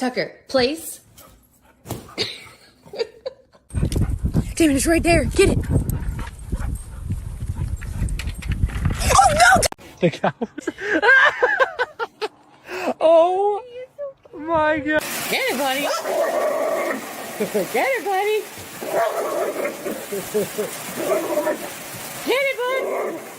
Tucker, place. Damn it, it's right there. Get it. Oh, no! The cows. Oh my god. Get it, buddy. Get it, buddy. Get it, bud.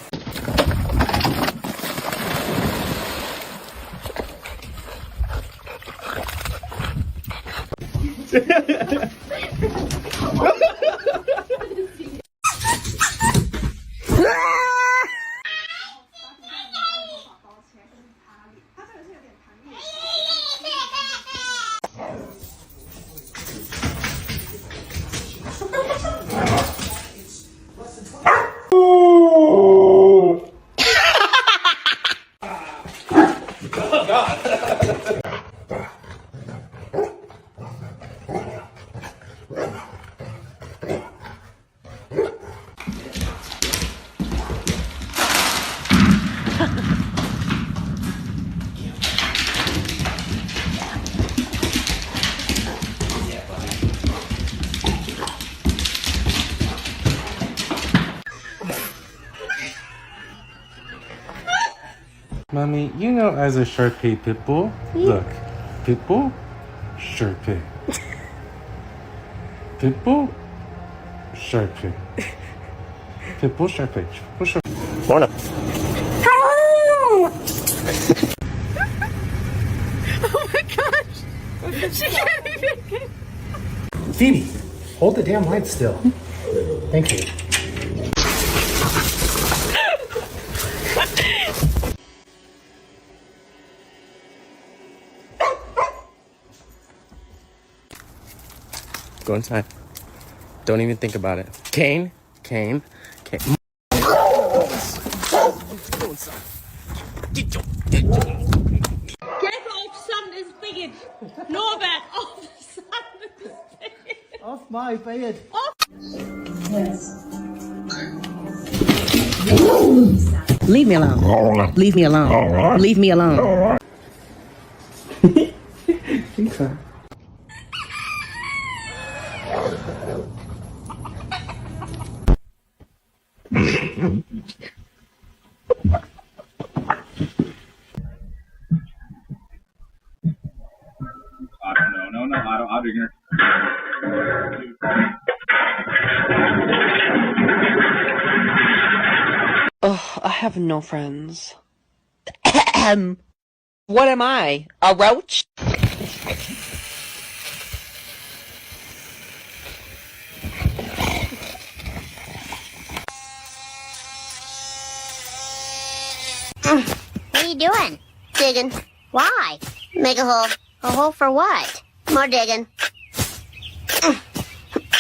Mommy, you know as a Shar-Pei pit bull. Look, pit bull, Shar-Pei. Pit bull, Shar-Pei. Pit bull, Shar-Pei. Pit bull, Shar-Pei. Morning. Oh my gosh! She can't even get... Phoebe, hold the damn light still. Thank you. Go inside. Don't even think about it. Kane. Go inside. Get off Sunday's bed. Norbert, off Sunday's bed. Off my bed. Leave me alone. Leave me alone. Leave me alone. Okay. No, I don't. Oh, I have no friends. What am I? A roach? What are you doing? Digging. Why? Make a hole. A hole for what? More digging.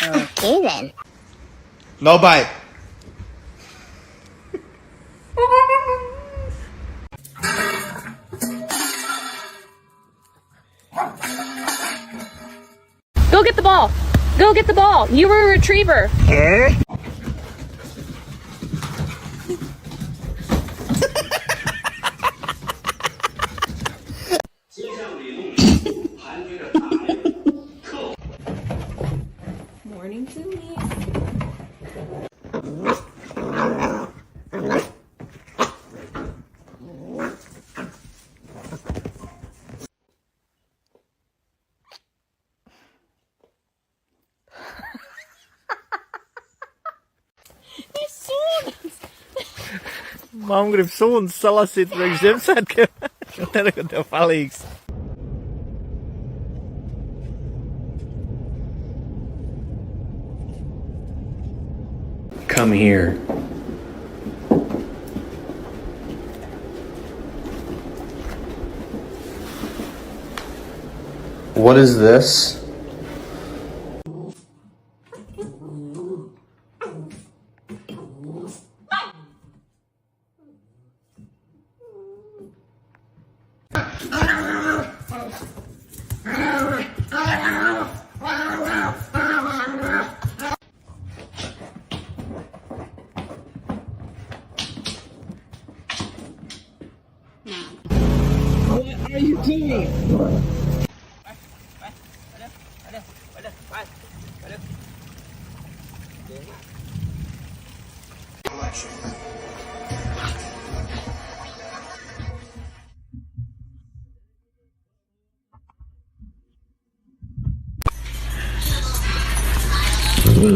Okay then. No bite. Go get the ball. Go get the ball. You were a retriever. Morning to me. Mam grib suns salasīt priekš Ziemassvētkiem. Tagad tev palīgs. Come here. What is this? What are you doing? What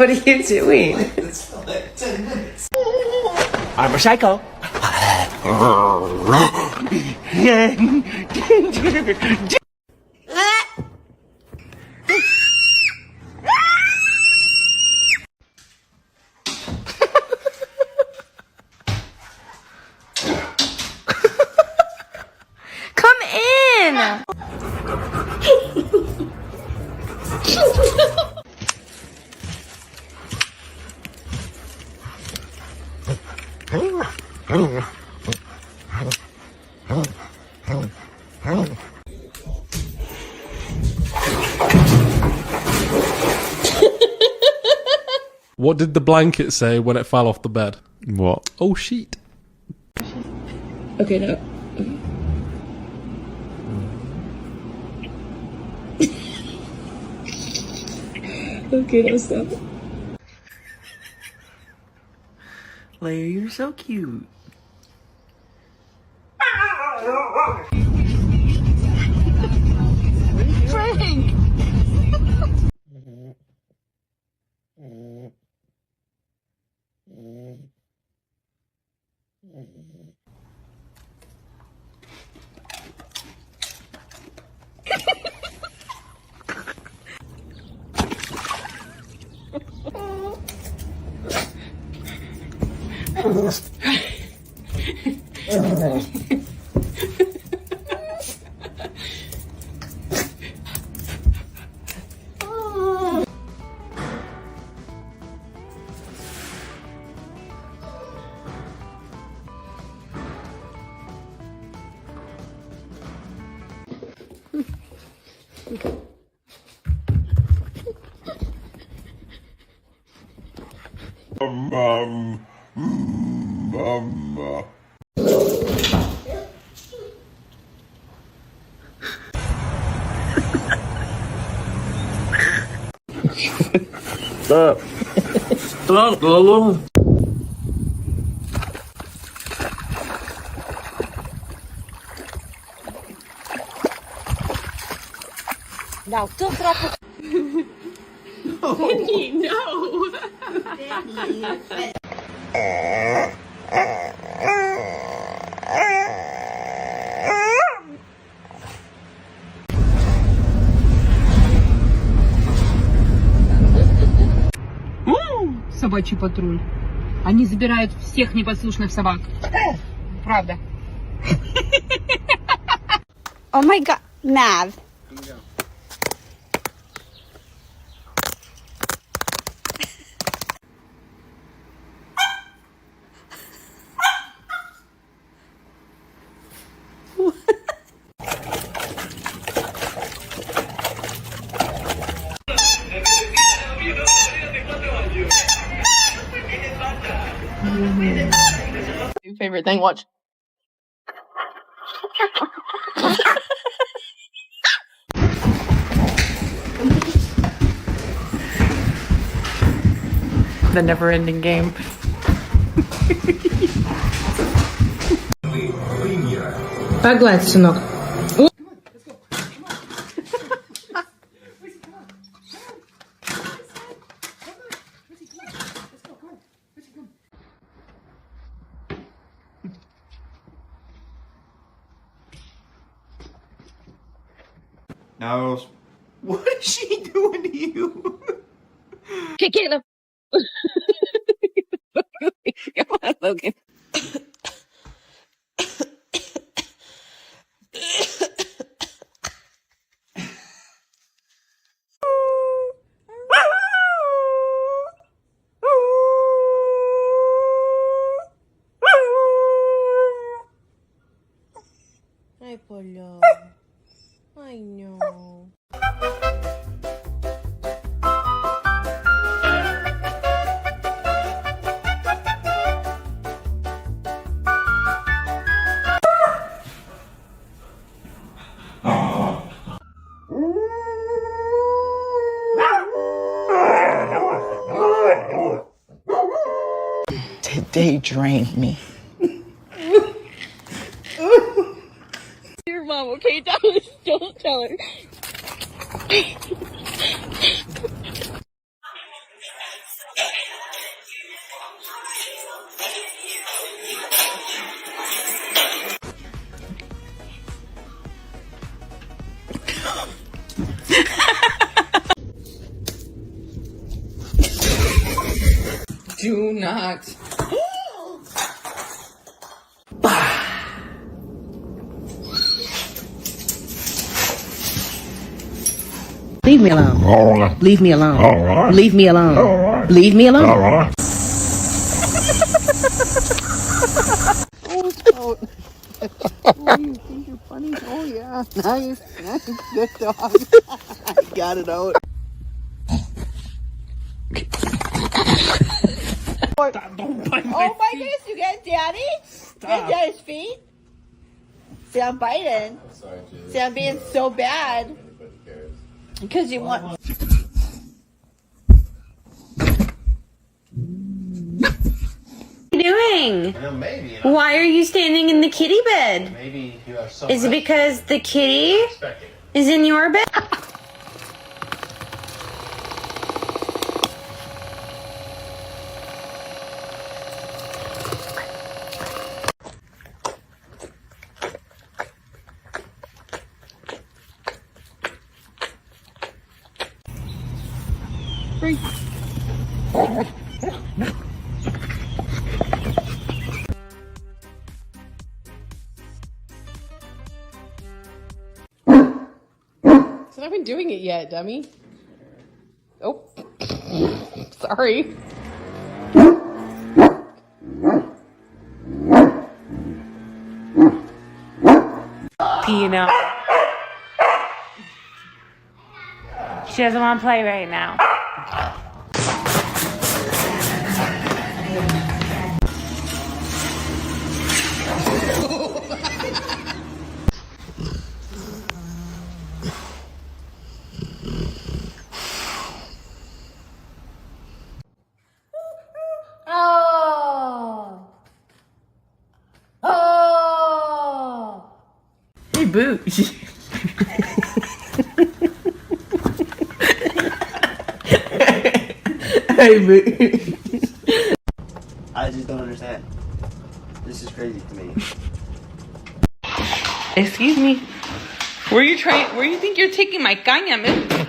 are you doing? I'm a psycho. Come in. What did the blanket say when it fell off the bed? What? Oh, sheet. Okay, no. Okay, no, stop. Leia, you're so cute. Stop. Stop, Lolo. Now, don't drop it. Daddy, no. Собачий патруль. Они забирают всех непослушных собак. Правда. Oh my god, Mav. Favorite thing, watch. The never-ending game. Погладь, сынок. Now, What is she doing to you? Kick it. Come on, Logan. Ay, Polo. Ay, no. They drained me. Your mom, okay, Dallas? Don't tell her. Do not. Leave me alone. Leave me alone. Leave me alone. Leave me alone. Oh, you think you're funny? Oh, yeah. Nice. Good dog. I got it out. Oh my goodness, you get daddy? Get daddy's feet? See, I'm biting. See, I'm being so bad. Because you want. What are you doing? Why are you standing in the kitty bed? Is it because the kitty is in your bed? So I've been doing it yet, dummy. Oh, sorry. Peeing out. She doesn't want to play right now. Oh. Oh. Hey, Booch. Hey, Booch. I just don't understand. This is crazy to me. Excuse me. Where you think you're taking my caña, man?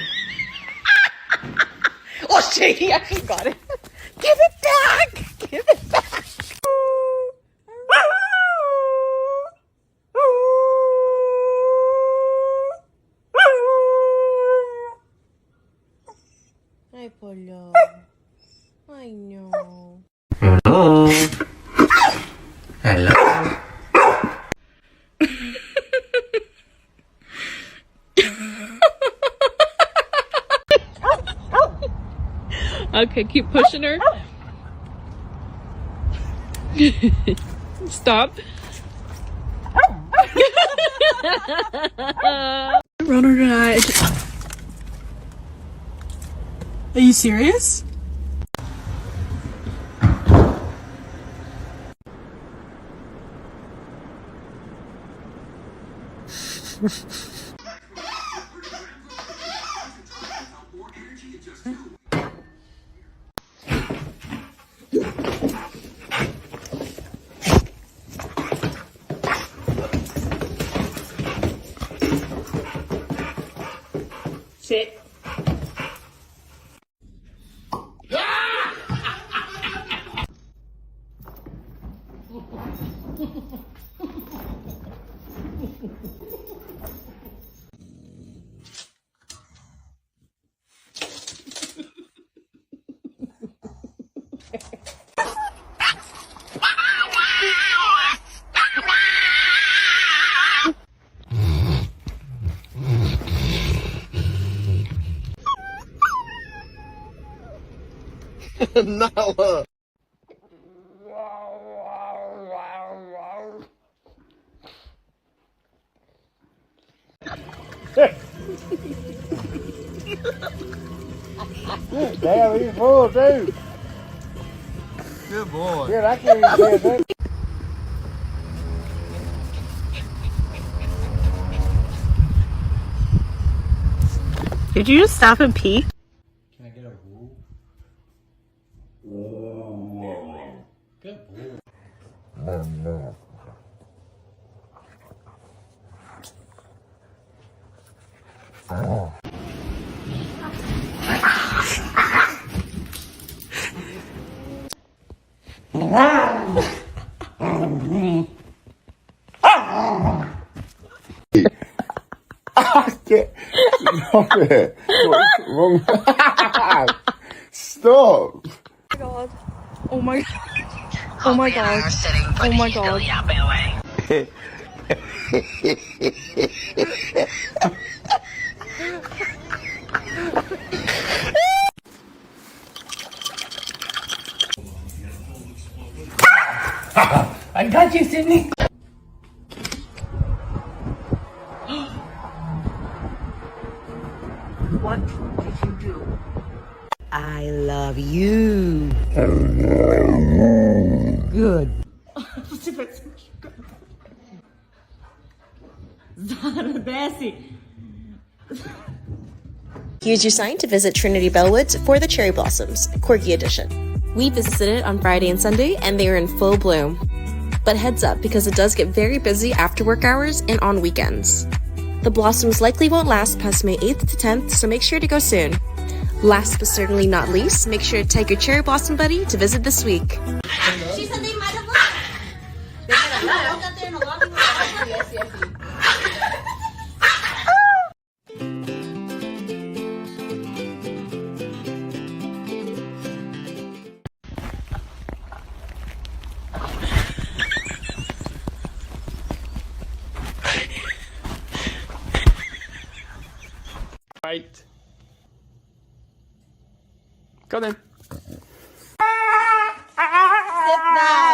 Oh, shit, he actually got it. Give it back! Give it back! Ay, Polo. Ay, no. Hello. Hello. Okay, keep pushing her. Stop. Runner died. Are you serious? Sit. Nala. Damn, he's full too. Good boy. Dude, I can't even pay attention. Did you just stop and pee? Can I get a woo? Good boy. Stop it. What's wrong? Stop. Oh my god. Oh my god. Oh my god. I got you, Sydney. What did you do? I love you. Good. Here's your sign to visit Trinity Bellwoods for the Cherry Blossoms, Corgi Edition. We visited on Friday and Sunday, and they are in full bloom. But heads up, because it does get very busy after work hours and on weekends. The blossoms likely won't last past May 8th to 10th, so make sure to go soon. Last but certainly not least, make sure to take your cherry blossom buddy to visit this week. She said they might have left. They might have left. I got there in a lot of yes, yes. Right. Go then. Sit down.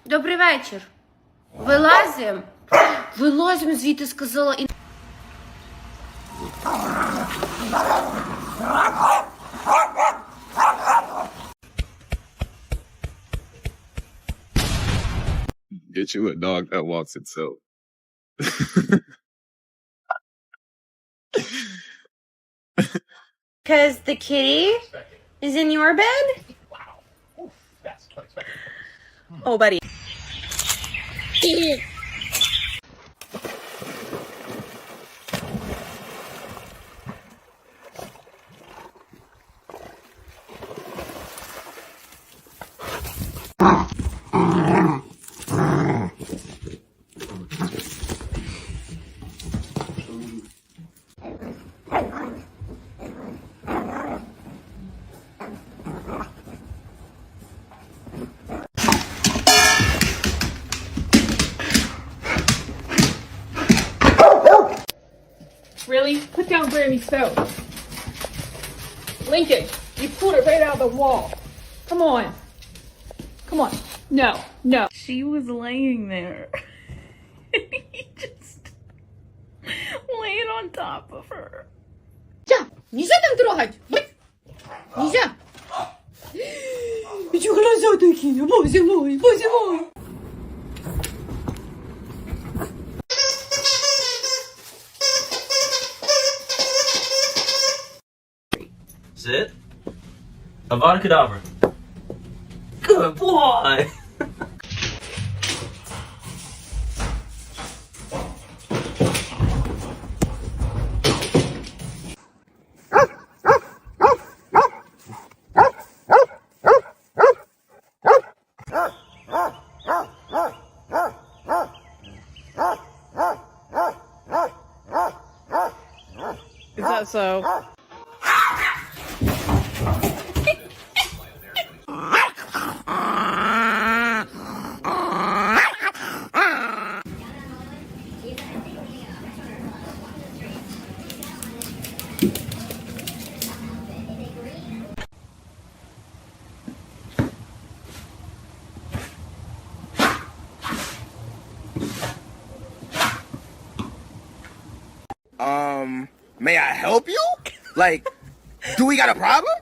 Добрий вечір. Вилазим. Вилазим звідти, сказала. І... Get you a dog that walks itself. Because the kitty is in your bed? Oh, buddy. Really? Put down Grammy's phone. Lincoln, you pulled it right out of the wall. Come on. Come on. No, no. She was laying there. He just laying on top of her. Нельзя там трогать! Нельзя! И чё глаза такие? Боже мой, боже мой! Sit. Avada Kedavra. Good boy! Is that so? May I help you? Like, do we got a problem?